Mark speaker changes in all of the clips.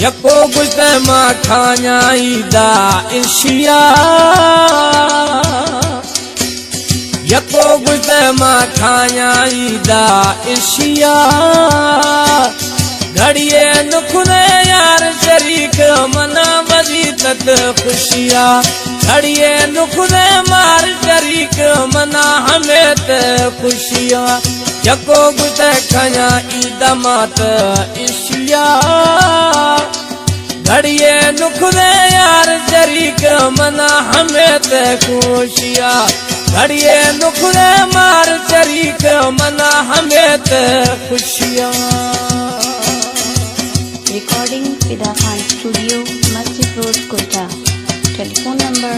Speaker 1: यको गुज़ मा खानाईदा इशिया यको गुज़ मा खानाईदा इशिया घड़िए नुखने यार शरीक मना बजी तत खुशिया घड़िए नुखने मार शरीक मना हमें त खुशिया यको गुज़ खानाईदा मात इशिया घड़िए नुखने यार शरीक मना हमें त खुशिया घड़िए नुखने मार शरीक मना हमें त खुशिया।
Speaker 2: Recording Fida Khan Studio, Masjid Road, Quetta. Telephone number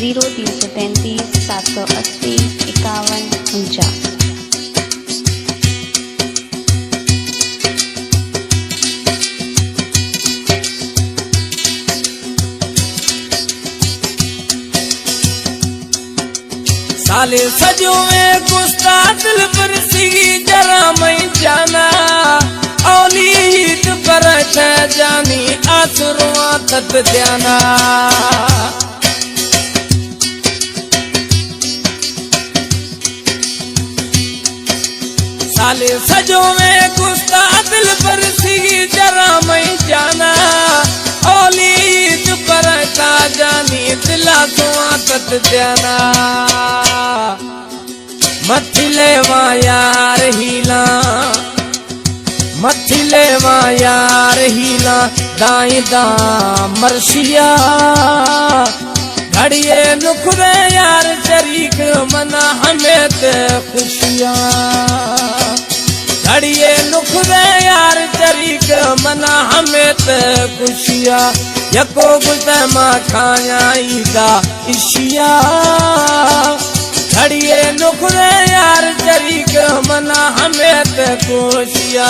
Speaker 2: 0333 780 5149.
Speaker 1: साले सजो में गुस्ता दिल पर सिगी जरा मैं जाना औली ईद पर जानी आसुरुआ तत जाना साले सजो में गुस्ता दिल पर सिगी जरा मैं जाना औली ईद पर जानी दिला सुआ तत जाना मथिले वा यार हीला मथिले वा यार हीला दाई दा मरशिया घड़िए नुखरे यार शरीक मना हमें त खुशिया घड़िए नुखरे यार शरीक मना हमें त खुशिया यको गुज़ मा खानाईदा इशिया घड़िए नुखरे यार शरीक मना हमें त खुशिया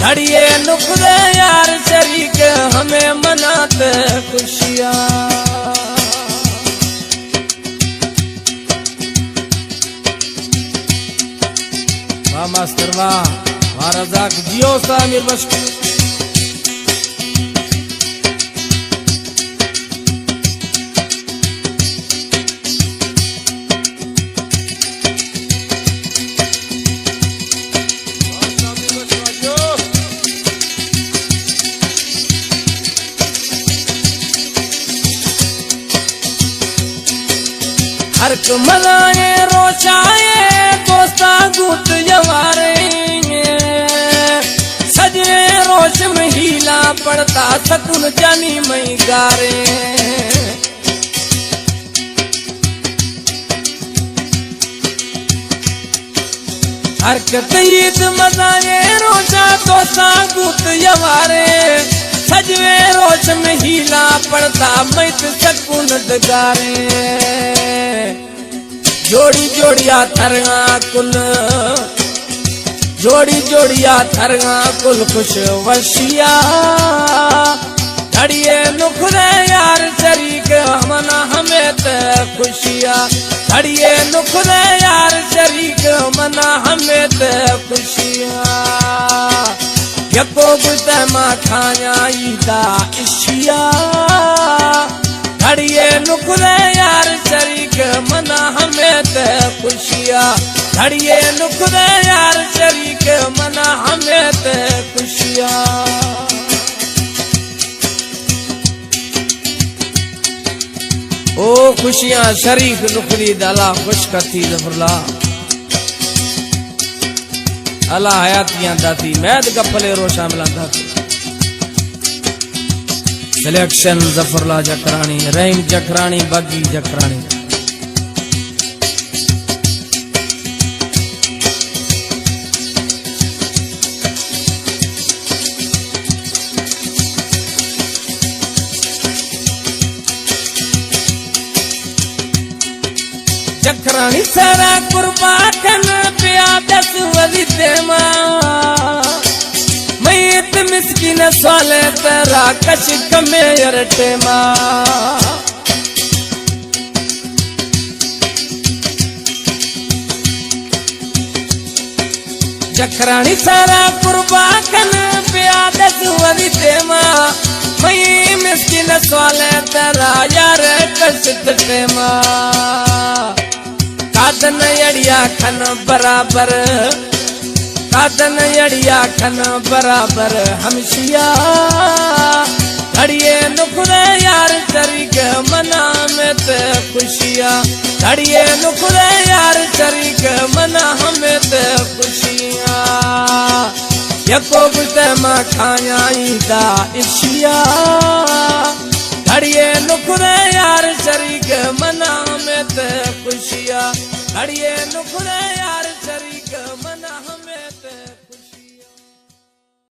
Speaker 1: घड़िए नुखरे यार शरीक हमें मना त खुशिया। वाह मास्टर वाह रज़ाक जियो सामिर मशकूर। हरक मनाए रोचाए दोस्ता गुत जवारे सजे रोश में हीला पड़ता सकुन जानी मई गारे हरकत ईद मनाए रोचा दोस्ता गुत जवारे सजवे रोश में हीला पड़ता मैत सकुन दगारे जोड़ी जोड़िया थरगा कुल जोड़ी जोड़िया थरगा कुल खुश वशिया घड़िए नुखरे यार शरीक मना हमें त खुशिया घड़िए नुखरे यार शरीक मना हमें त खुशिया यको गुज़ मा खानाईदा इशिया घड़िए नुखरे यार शरीक मना हमें त खुशिया घड़िए नुखरे यार शरीक मना हमें त खुशिया। ओ खुशियां शरीक नुखरी दला खुश करती जफरला अल्लाह हयातियां दाती मैद गफले रोशा मिला दाती सिलेक्शन जफरला जकरानी रहीम जकरानी बगी जकरानी जकरानी सारा कुर्बान पिया दस वजीते मां मैत मिस्किन सोले तेरा कश कमे यरटे मां जखरानी सारा कुर्बान पिया दस वरी तेमा मिस्किन सवाले तेरा यार कसित टेमा कादन अड़िया खन बराबर कादन अड़िया खन बराबर हमशिया घड़िए नुखरे यार चरीक मना में ते खुशिया घड़िए नुखरे यार चरीक मना हमें ते खुशिया यको बुते मा खाया ईदा इशिया घड़िए नुखरे यार चरीक मना में ते खुशिया घड़िए नुखरे